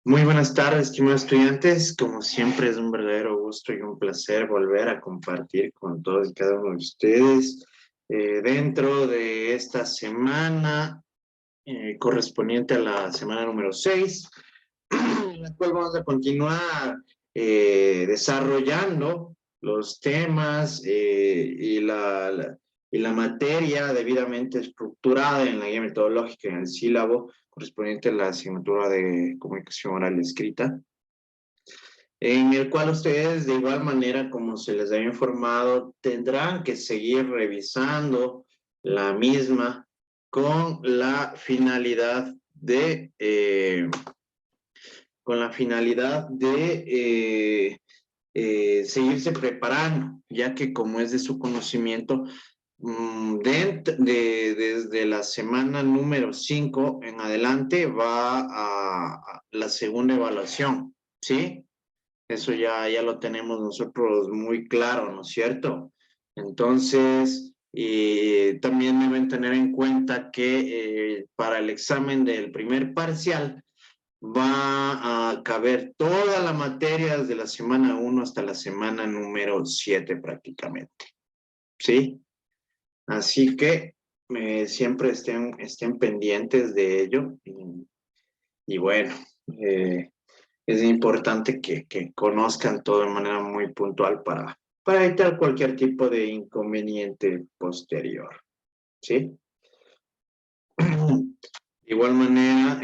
Muy buenas tardes, estimados estudiantes. Como siempre, es un verdadero gusto y un placer volver a compartir con todos y cada uno de ustedes dentro de esta semana correspondiente a la semana número 6, en la cual vamos a continuar desarrollando los temas y la materia debidamente estructurada en la guía metodológica, en el sílabo correspondiente a la asignatura de comunicación oral y escrita, en el cual ustedes de igual manera como se les había informado tendrán que seguir revisando la misma con la finalidad de seguirse preparando, ya que como es de su conocimiento, desde la semana número 5 en adelante va a la segunda evaluación, ¿sí? Eso ya lo tenemos nosotros muy claro, ¿no es cierto? Entonces, también deben tener en cuenta que para el examen del primer parcial va a caber toda la materia desde la semana 1 hasta la semana número 7 prácticamente, ¿sí? Así que siempre estén pendientes de ello y bueno, eh, es importante que conozcan todo de manera muy puntual para evitar cualquier tipo de inconveniente posterior, ¿sí? De igual manera,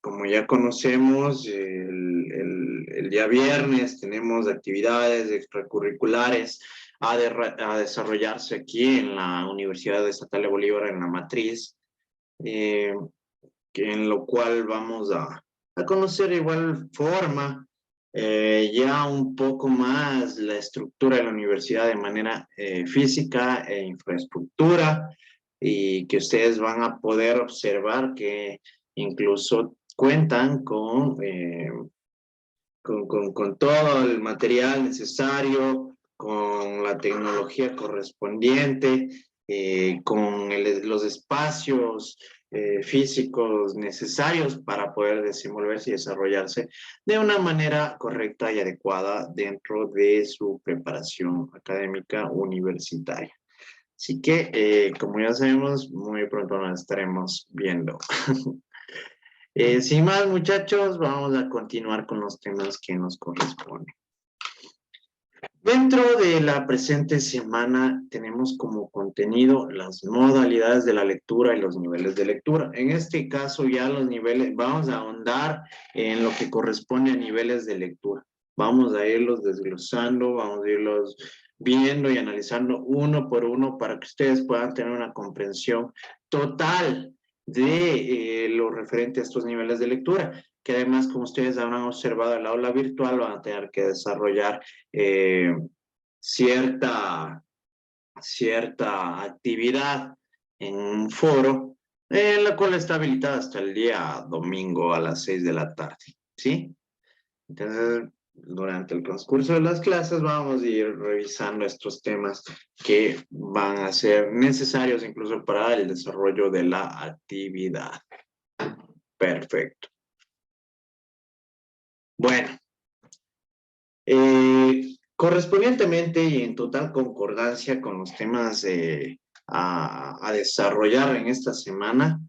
como ya conocemos, el día viernes tenemos actividades extracurriculares a desarrollarse aquí en la Universidad Estatal de Bolívar, en la matriz, eh, en lo cual vamos a conocer de igual forma ya un poco más la estructura de la universidad de manera física e infraestructura, y que ustedes van a poder observar que incluso cuentan con todo el material necesario, con la tecnología correspondiente, los espacios físicos necesarios para poder desenvolverse y desarrollarse de una manera correcta y adecuada dentro de su preparación académica universitaria. Así que, como ya sabemos, muy pronto nos estaremos viendo. Sin más, muchachos, vamos a continuar con los temas que nos corresponden. Dentro de la presente semana tenemos como contenido las modalidades de la lectura y los niveles de lectura. En este caso ya los niveles, vamos a ahondar en lo que corresponde a niveles de lectura. Vamos a irlos desglosando, vamos a irlos viendo y analizando uno por uno para que ustedes puedan tener una comprensión total de lo referente a estos niveles de lectura, que además, como ustedes habrán observado en la aula virtual, van a tener que desarrollar cierta, cierta actividad en un foro, la cual está habilitada hasta el día domingo a las 6 de la tarde, ¿sí? Entonces, durante el transcurso de las clases vamos a ir revisando estos temas que van a ser necesarios incluso para el desarrollo de la actividad. Perfecto. Bueno, correspondientemente y en total concordancia con los temas a desarrollar en esta semana,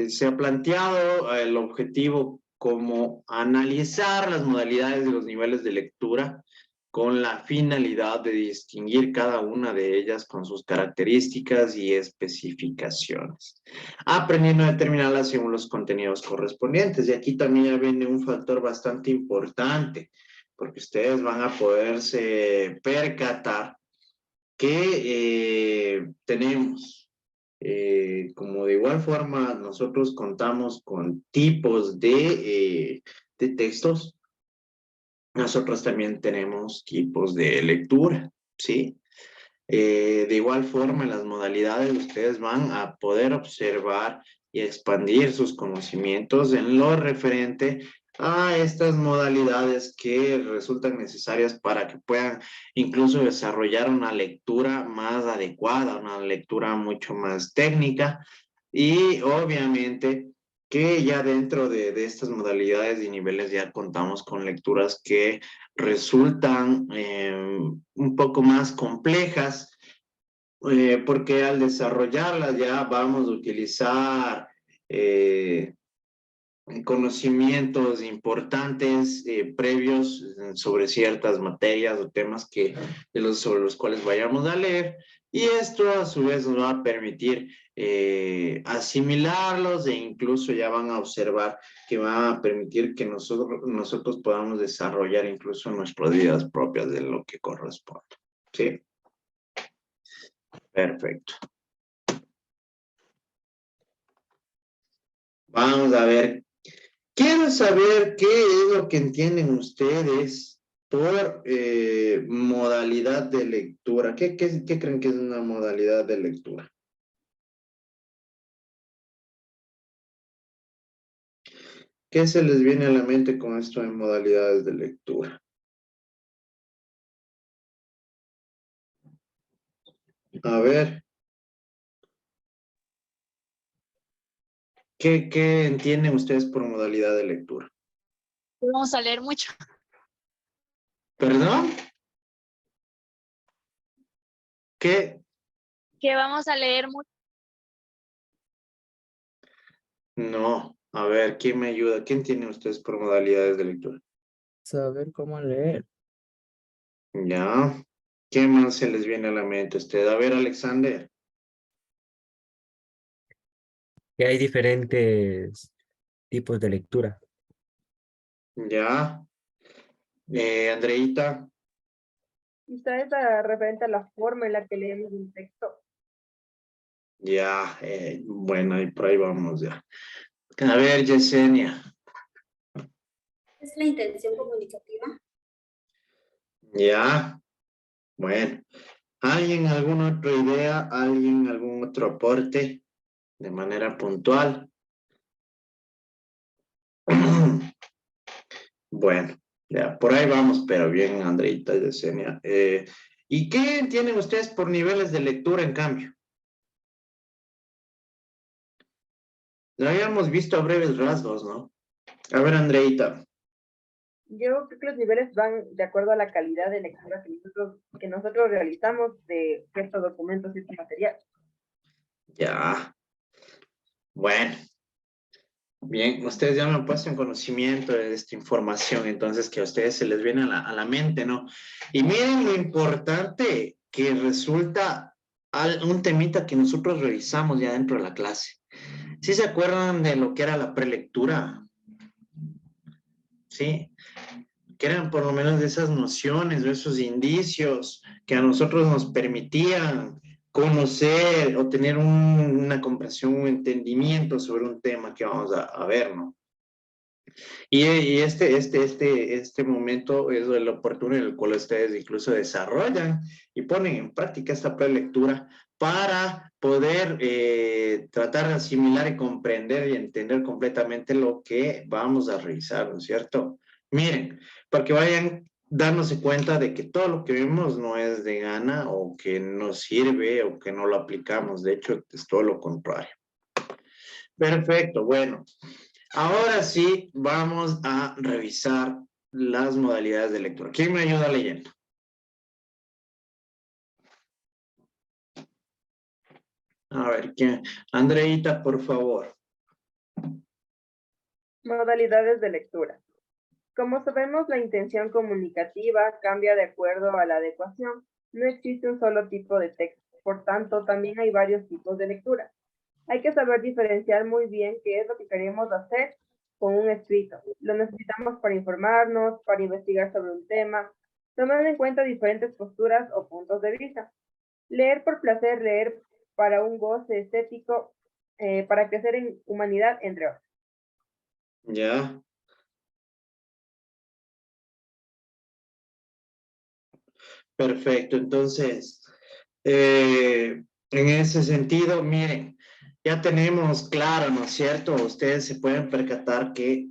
se ha planteado el objetivo como analizar las modalidades de los niveles de lectura con la finalidad de distinguir cada una de ellas con sus características y especificaciones, aprendiendo a determinarlas según los contenidos correspondientes. Y aquí también ya viene un factor bastante importante, porque ustedes van a poderse percatar que tenemos, como de igual forma nosotros contamos con tipos de textos, nosotros también tenemos tipos de lectura, ¿sí? De igual forma, en las modalidades ustedes van a poder observar y expandir sus conocimientos en lo referente a estas modalidades que resultan necesarias para que puedan incluso desarrollar una lectura más adecuada, una lectura mucho más técnica y obviamente que ya dentro de estas modalidades y niveles ya contamos con lecturas que resultan un poco más complejas, porque al desarrollarlas ya vamos a utilizar conocimientos importantes previos sobre ciertas materias o temas sobre los cuales vayamos a leer, y esto a su vez nos va a permitir asimilarlos, e incluso ya van a observar que va a permitir que nosotros podamos desarrollar incluso nuestras ideas propias de lo que corresponde. ¿Sí? Perfecto. Vamos a ver. Quiero saber qué es lo que entienden ustedes por modalidad de lectura. ¿Qué creen que es una modalidad de lectura? ¿Qué se les viene a la mente con esto de modalidades de lectura? A ver, ¿qué entienden ustedes por modalidad de lectura? Vamos a leer mucho. ¿Perdón? ¿Qué? Que vamos a leer mucho. No. A ver, ¿quién me ayuda? ¿Qué entienden ustedes por modalidades de lectura? Saber cómo leer. Ya. ¿Qué más se les viene a la mente a usted? A ver, Alexander. Que hay diferentes tipos de lectura. Ya. Andreita. Quizá es referente a la forma en la que leemos un texto. Ya, bueno, y por ahí vamos ya. A ver, Yesenia. Es la intención comunicativa. Ya, bueno. ¿Alguien alguna otra idea? ¿Alguien algún otro aporte de manera puntual? Bueno, ya, por ahí vamos, pero bien, Andreita y Yesenia. ¿Y qué entienden ustedes por niveles de lectura, en cambio? Lo habíamos visto a breves rasgos, ¿no? A ver, Andreita. Yo creo que los niveles van de acuerdo a la calidad de lectura que nosotros realizamos de ciertos documentos y este material. Ya. Bueno. Bien, ustedes ya me han puesto en conocimiento de esta información, entonces que a ustedes se les viene a la mente, ¿no? Y miren lo importante que resulta un temita que nosotros revisamos ya dentro de la clase. ¿Sí se acuerdan de lo que era la prelectura? Sí, que eran por lo menos de esas nociones, de esos indicios que a nosotros nos permitían conocer o tener una comprensión, un entendimiento sobre un tema que vamos a ver, ¿no? Y este momento es el oportuno en el cual ustedes incluso desarrollan y ponen en práctica esta prelectura para poder tratar de asimilar y comprender y entender completamente lo que vamos a revisar, ¿no es cierto? Miren, para que vayan dándose cuenta de que todo lo que vemos no es de gana o que nos sirve o que no lo aplicamos, de hecho es todo lo contrario. Perfecto, bueno. Ahora sí, vamos a revisar las modalidades de lectura. ¿Quién me ayuda leyendo? A ver, ¿quién? Andreita, por favor. Modalidades de lectura. Como sabemos, la intención comunicativa cambia de acuerdo a la adecuación. No existe un solo tipo de texto, por tanto, también hay varios tipos de lectura. Hay que saber diferenciar muy bien qué es lo que queremos hacer con un escrito. Lo necesitamos para informarnos, para investigar sobre un tema, tomando en cuenta diferentes posturas o puntos de vista. Leer por placer, leer para un goce estético, para crecer en humanidad, entre otros. Ya. Perfecto. Entonces, en ese sentido, miren, ya tenemos claro, ¿no es cierto? Ustedes se pueden percatar que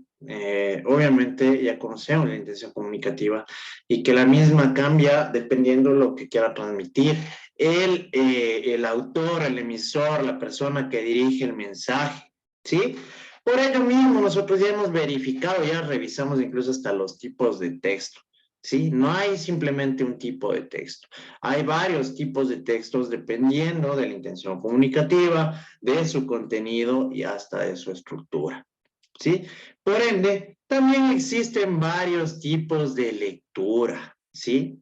obviamente ya conocemos la intención comunicativa y que la misma cambia dependiendo lo que quiera transmitir el autor, el emisor, la persona que dirige el mensaje, ¿sí? Por ello mismo, nosotros ya hemos verificado, ya revisamos incluso hasta los tipos de texto, ¿sí? No hay simplemente un tipo de texto. Hay varios tipos de textos dependiendo de la intención comunicativa, de su contenido y hasta de su estructura, ¿sí? Por ende, también existen varios tipos de lectura, ¿sí?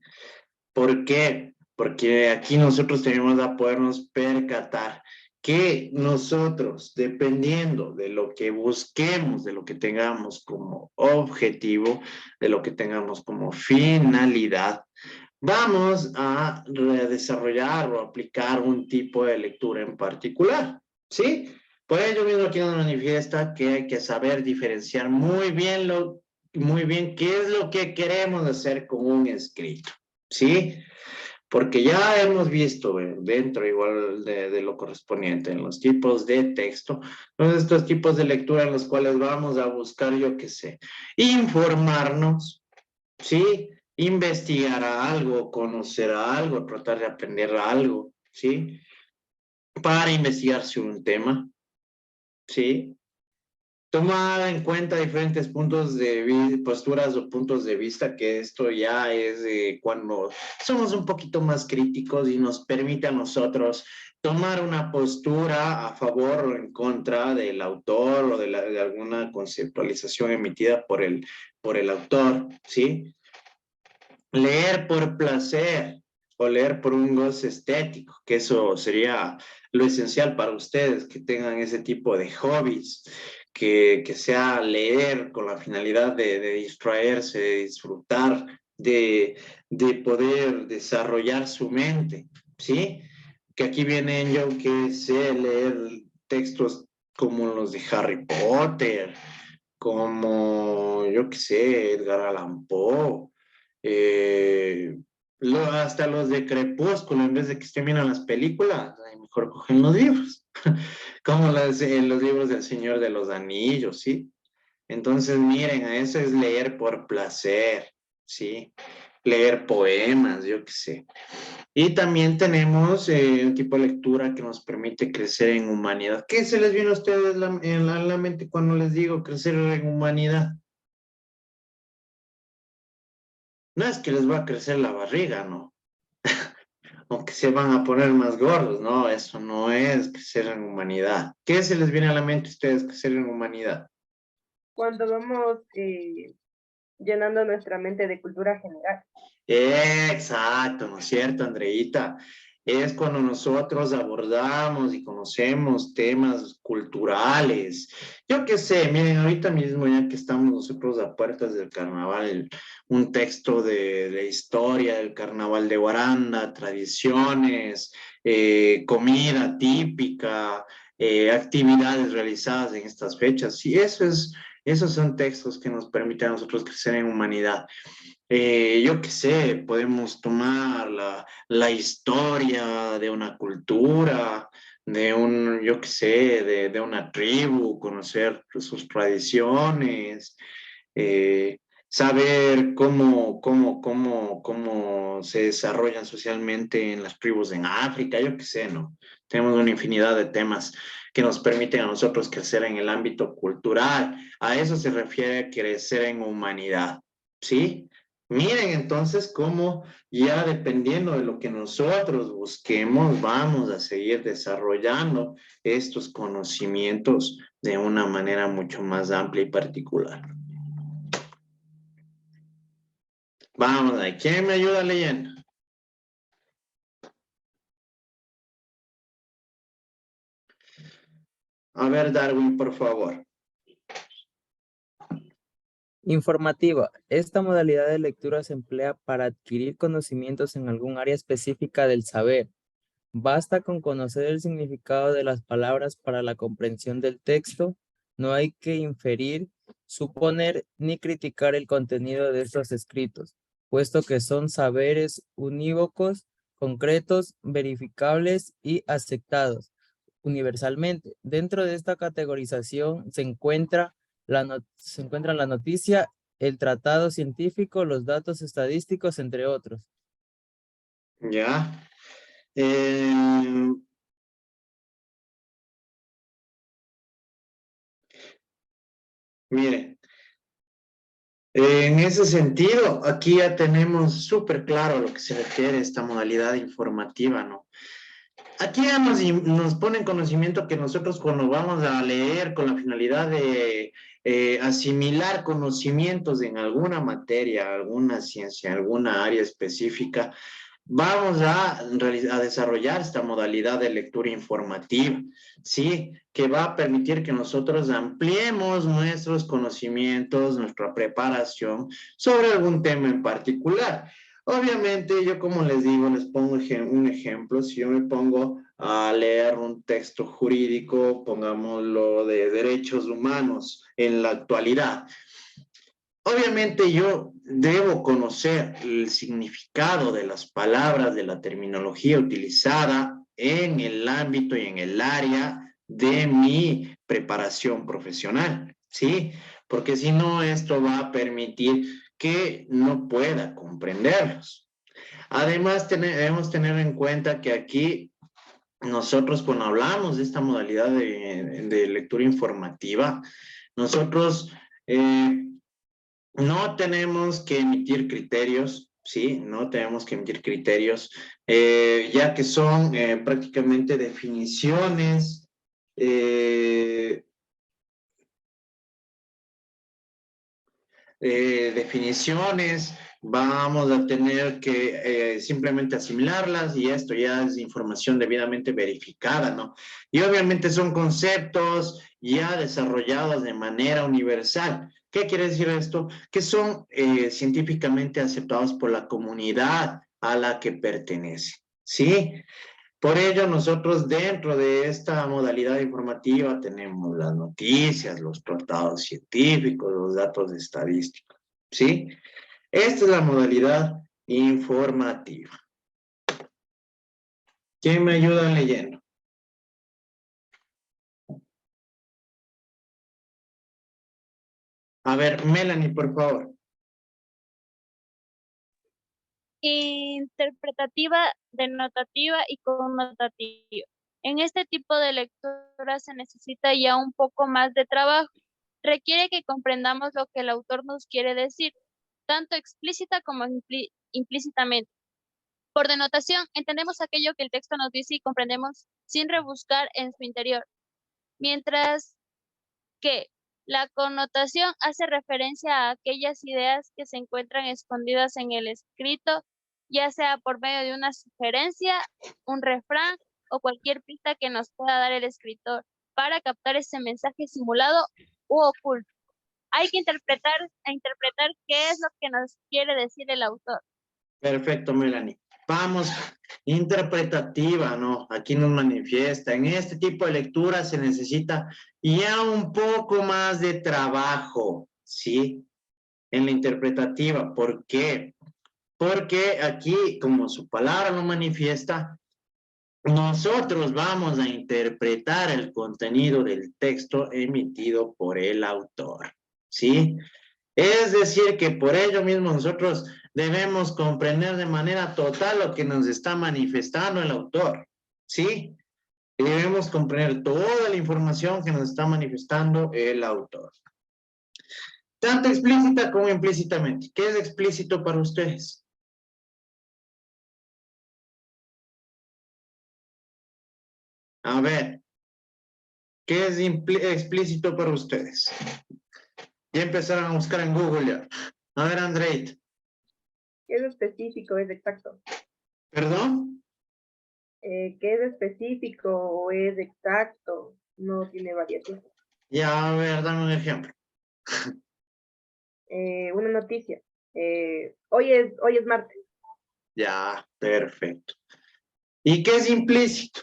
¿Por qué? Porque aquí nosotros tenemos a podernos percatar que nosotros, dependiendo de lo que busquemos, de lo que tengamos como objetivo, de lo que tengamos como finalidad, vamos a desarrollar o aplicar un tipo de lectura en particular, ¿sí? Por ello mismo aquí nos manifiesta que hay que saber diferenciar muy bien qué es lo que queremos hacer con un escrito, ¿sí? Porque ya hemos visto dentro igual de lo correspondiente en los tipos de texto, todos estos tipos de lectura en los cuales vamos a buscar, yo qué sé, informarnos, ¿sí? Investigar algo, conocer algo, tratar de aprender algo, ¿sí? Para investigar sobre un tema, ¿sí? Tomar en cuenta diferentes puntos de posturas o puntos de vista, que esto ya es cuando somos un poquito más críticos y nos permite a nosotros tomar una postura a favor o en contra del autor o de alguna conceptualización emitida por el autor, ¿sí? Leer por placer o leer por un goce estético, que eso sería lo esencial para ustedes, que tengan ese tipo de hobbies, que sea leer con la finalidad de distraerse, de disfrutar, de poder desarrollar su mente, ¿sí? Que aquí vienen yo que sé leer textos como los de Harry Potter, como, yo qué sé, Edgar Allan Poe, eh, hasta los de Crepúsculo, en vez de que estén viendo las películas, mejor cogen los libros, como los libros del Señor de los Anillos, ¿sí? Entonces, miren, a eso es leer por placer, ¿sí? Leer poemas, yo qué sé. Y también tenemos un tipo de lectura que nos permite crecer en humanidad. ¿Qué se les viene a ustedes en la mente cuando les digo crecer en humanidad? No es que les va a crecer la barriga, ¿no? O que se van a poner más gordos, no, eso no es crecer en humanidad. ¿Qué se les viene a la mente a ustedes crecer en humanidad? Cuando vamos llenando nuestra mente de cultura general. Exacto, ¿no es cierto, Andreita? Es cuando nosotros abordamos y conocemos temas culturales. Yo qué sé, miren, ahorita mismo ya que estamos nosotros a puertas del carnaval, un texto de historia del carnaval de Guaranda, tradiciones, comida típica, actividades realizadas en estas fechas. Y esos son textos que nos permiten a nosotros crecer en humanidad. Yo qué sé, podemos tomar la historia de una cultura, yo qué sé, de una tribu, conocer sus tradiciones, saber cómo se desarrollan socialmente en las tribus en África, yo qué sé, ¿no? Tenemos una infinidad de temas que nos permiten a nosotros crecer en el ámbito cultural. A eso se refiere crecer en humanidad, ¿sí? Miren entonces cómo ya dependiendo de lo que nosotros busquemos, vamos a seguir desarrollando estos conocimientos de una manera mucho más amplia y particular. Vamos, a ¿quién me ayuda leyendo? A ver, Darwin, por favor. Informativa. Esta modalidad de lectura se emplea para adquirir conocimientos en algún área específica del saber. Basta con conocer el significado de las palabras para la comprensión del texto. No hay que inferir, suponer ni criticar el contenido de estos escritos, puesto que son saberes unívocos, concretos, verificables y aceptados universalmente. Dentro de esta categorización se encuentra la noticia, el tratado científico, los datos estadísticos, entre otros. Ya. Eh, Mire, en ese sentido, aquí ya tenemos súper claro lo que se refiere a esta modalidad informativa, ¿no? Aquí ya nos pone en conocimiento que nosotros cuando vamos a leer con la finalidad de asimilar conocimientos en alguna materia, alguna ciencia, alguna área específica, vamos a desarrollar esta modalidad de lectura informativa, ¿sí? Que va a permitir que nosotros ampliemos nuestros conocimientos, nuestra preparación sobre algún tema en particular. Obviamente, yo como les digo, les pongo un ejemplo. Si yo me pongo a leer un texto jurídico, pongámoslo de derechos humanos en la actualidad, obviamente yo debo conocer el significado de las palabras, de la terminología utilizada en el ámbito y en el área de mi preparación profesional, ¿sí? Porque si no, esto va a permitir que no pueda comprenderlos. Además, debemos tener en cuenta que aquí nosotros cuando hablamos de esta modalidad de lectura informativa, nosotros no tenemos que emitir criterios, ¿sí? No tenemos que emitir criterios, ya que son prácticamente definiciones, vamos a tener que simplemente asimilarlas y esto ya es información debidamente verificada, ¿no? Y obviamente son conceptos ya desarrollados de manera universal. ¿Qué quiere decir esto? Que son científicamente aceptados por la comunidad a la que pertenece, ¿sí? Por ello, nosotros dentro de esta modalidad informativa tenemos las noticias, los tratados científicos, los datos estadísticos, ¿sí? Esta es la modalidad informativa. ¿Quién me ayuda leyendo? A ver, Melanie, por favor. Interpretativa, denotativa y connotativa. En este tipo de lectura se necesita ya un poco más de trabajo. Requiere que comprendamos lo que el autor nos quiere decir, tanto explícita como implícitamente. Por denotación, entendemos aquello que el texto nos dice y comprendemos sin rebuscar en su interior, mientras que la connotación hace referencia a aquellas ideas que se encuentran escondidas en el escrito, ya sea por medio de una sugerencia, un refrán o cualquier pista que nos pueda dar el escritor para captar ese mensaje simulado u oculto. Hay que interpretar qué es lo que nos quiere decir el autor. Perfecto, Melanie. Vamos, interpretativa, ¿no? Aquí nos manifiesta. En este tipo de lectura se necesita ya un poco más de trabajo, ¿sí? En la interpretativa. ¿Por qué? Porque aquí, como su palabra lo manifiesta, nosotros vamos a interpretar el contenido del texto emitido por el autor, ¿sí? Es decir, que por ello mismo nosotros debemos comprender de manera total lo que nos está manifestando el autor, ¿sí? Y debemos comprender toda la información que nos está manifestando el autor. Tanto explícita como implícitamente. ¿Qué es explícito para ustedes? A ver, ¿qué es explícito para ustedes? Ya empezaron a buscar en Google ya. A ver, Andreit. ¿Qué es específico? ¿Es exacto? ¿Perdón? ¿Qué es específico o es exacto? No tiene variación. Ya, a ver, dame un ejemplo. Una noticia. Hoy es martes. Ya, perfecto. ¿Y qué es implícito?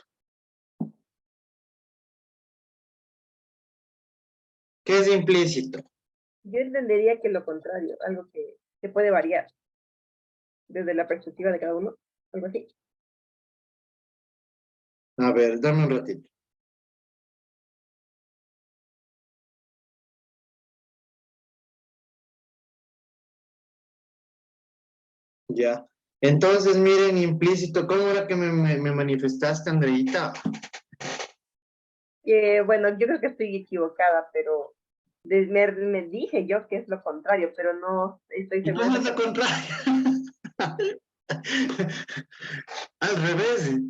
¿Qué es implícito? Yo entendería que lo contrario, algo que puede variar desde la perspectiva de cada uno, algo así. A ver, dame un ratito. Ya. Entonces, miren, implícito, ¿cómo era que me manifestaste, Andreita? Bueno, yo creo que estoy equivocada, pero Me dije yo que es lo contrario, pero no estoy ¿Y segura. cómo es lo contrario? Al revés.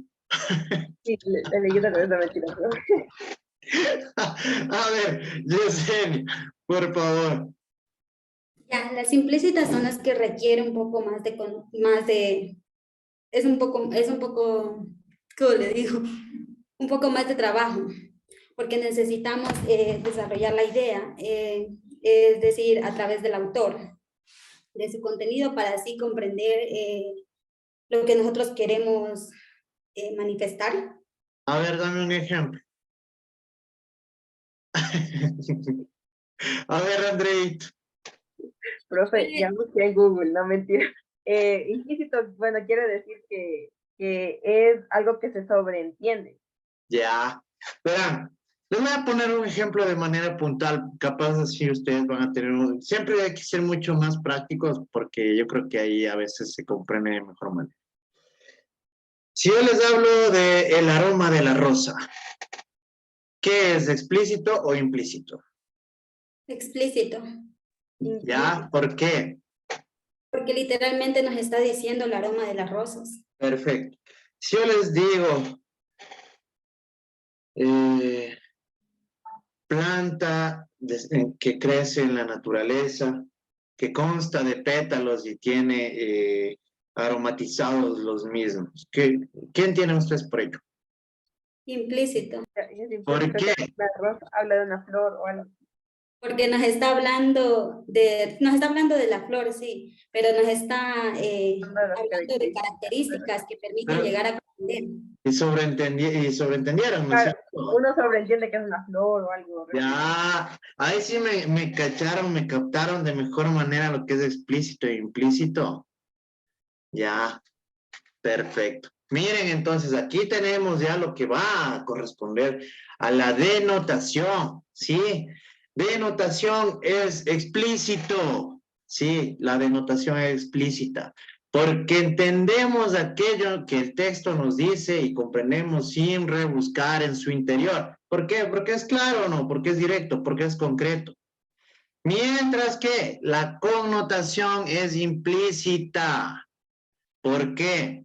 Sí, le leí una vez la mentira. A ver, Yesenia, por favor. Ya, las implícitas son las que requieren un poco es un poco, ¿cómo le digo? Un poco más de trabajo, porque necesitamos desarrollar la idea, es decir, a través del autor, de su contenido, para así comprender lo que nosotros queremos manifestar. A ver, dame un ejemplo. A ver, Andreito. Profe, ya busqué en Google, no mentira. Implícito, bueno, quiere decir que es algo que se sobreentiende. Ya. Verán, les voy a poner un ejemplo de manera puntual. Capaz así ustedes van a tener Siempre hay que ser mucho más prácticos porque yo creo que ahí a veces se comprende de mejor manera. Si yo les hablo de el aroma de la rosa, ¿qué es, explícito o implícito? Explícito, ¿Ya? ¿Por qué? porque literalmente nos está diciendo el aroma de las rosas. Perfecto. Si yo les digo planta que crece en la naturaleza, que consta de pétalos y tiene aromatizados los mismos. ¿Quién tiene ustedes por ello? Implícito, ¿Por qué? La rosa habla de una flor o algo. porque nos está hablando de la flor, sí, pero nos está hablando de características que permiten llegar a comprender. Y sobreentendieron, ¿no es Claro, cierto? uno sobreentiende que es una flor o algo. Ya, ahí sí me cacharon, me captaron de mejor manera lo que es explícito e implícito. Ya, perfecto. Miren, entonces, aquí tenemos ya lo que va a corresponder a la denotación, ¿sí? Denotación es explícito, ¿sí? La denotación es explícita, porque entendemos aquello que el texto nos dice y comprendemos sin rebuscar en su interior. ¿Por qué? Porque es claro, ¿no? Porque es directo, porque es concreto. Mientras que la connotación es implícita. ¿Por qué?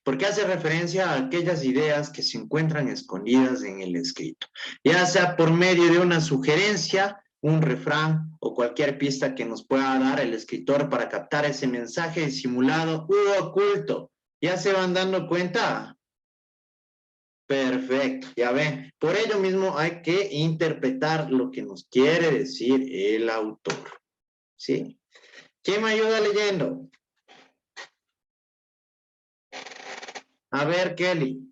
Porque hace referencia a aquellas ideas que se encuentran escondidas en el escrito, ya sea por medio de una sugerencia, un refrán o cualquier pista que nos pueda dar el escritor para captar ese mensaje disimulado u oculto. ¿Ya se van dando cuenta? Perfecto, ya ven. Por ello mismo hay que interpretar lo que nos quiere decir el autor. ¿Sí? ¿Quién me ayuda leyendo? A ver, Kelly.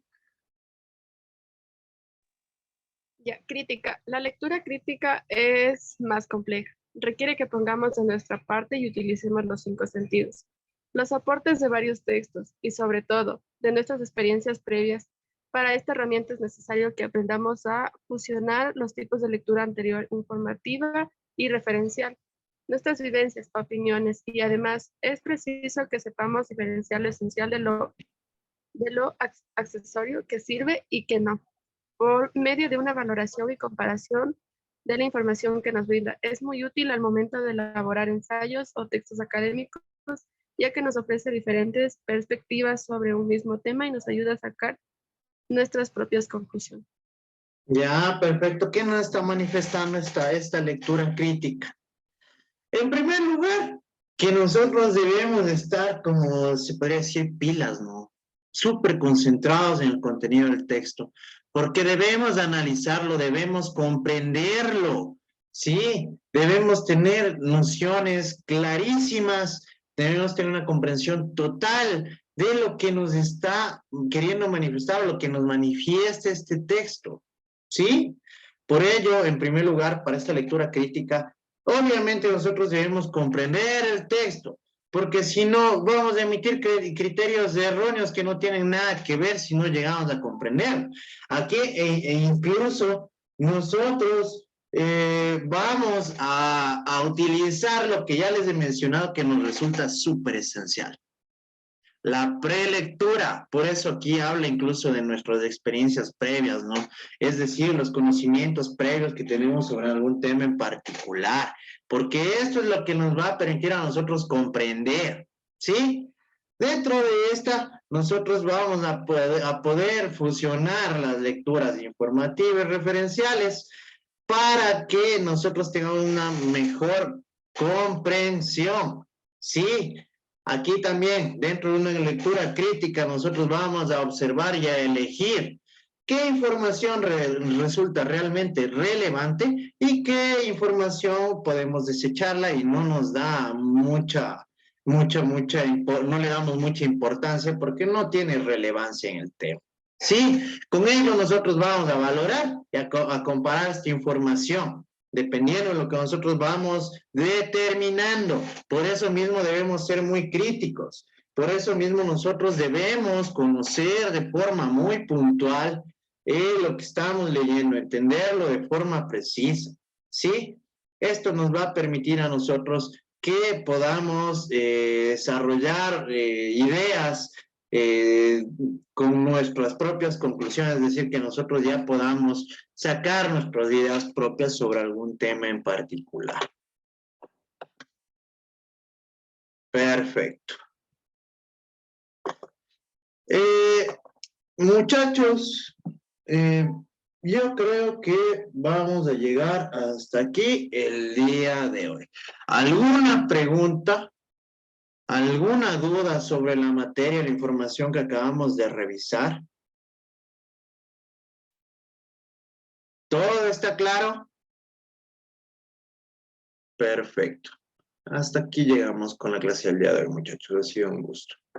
Ya, crítica. La lectura crítica es más compleja. Requiere que pongamos de nuestra parte y utilicemos los 5 sentidos, los aportes de varios textos y, sobre todo, de nuestras experiencias previas. Para esta herramienta es necesario que aprendamos a fusionar los tipos de lectura anterior, informativa y referencial, nuestras vivencias, opiniones, y además es preciso que sepamos diferenciar lo esencial de lo accesorio que sirve y que no, por medio de una valoración y comparación de la información que nos brinda. Es muy útil al momento de elaborar ensayos o textos académicos, ya que nos ofrece diferentes perspectivas sobre un mismo tema y nos ayuda a sacar nuestras propias conclusiones. Ya, perfecto. ¿Qué nos está manifestando esta lectura crítica? En primer lugar, que nosotros debemos estar, como se podría decir, pilas, ¿no? Súper concentrados en el contenido del texto, porque debemos analizarlo, debemos comprenderlo, ¿sí? Debemos tener nociones clarísimas, debemos tener una comprensión total de lo que nos está queriendo manifestar, lo que nos manifiesta este texto, ¿sí? Por ello, en primer lugar, para esta lectura crítica, obviamente nosotros debemos comprender el texto, porque si no vamos a emitir criterios erróneos que no tienen nada que ver si no llegamos a comprender. Aquí incluso nosotros vamos a utilizar lo que ya les he mencionado que nos resulta súper esencial. La prelectura, por eso aquí habla incluso de nuestras experiencias previas, ¿no? Es decir, los conocimientos previos que tenemos sobre algún tema en particular, porque esto es lo que nos va a permitir a nosotros comprender, ¿sí? Dentro de esta, nosotros vamos a poder fusionar las lecturas informativas y referenciales para que nosotros tengamos una mejor comprensión, ¿sí? Aquí también, dentro de una lectura crítica, nosotros vamos a observar y a elegir qué información resulta realmente relevante y qué información podemos desecharla y no nos da no le damos mucha importancia porque no tiene relevancia en el tema. Sí, con ello nosotros vamos a valorar y a comparar esta información, dependiendo de lo que nosotros vamos determinando. Por eso mismo debemos ser muy críticos. Por eso mismo nosotros debemos conocer de forma muy puntual lo que estamos leyendo, entenderlo de forma precisa. ¿Sí? Esto nos va a permitir a nosotros que podamos desarrollar ideas con nuestras propias conclusiones, es decir, que nosotros ya podamos sacar nuestras ideas propias sobre algún tema en particular. Perfecto. Muchachos, yo creo que vamos a llegar hasta aquí el día de hoy. ¿Alguna pregunta? ¿Alguna duda sobre la materia, la información que acabamos de revisar? ¿Todo está claro? Perfecto. Hasta aquí llegamos con la clase del día de hoy, muchachos. Ha sido un gusto.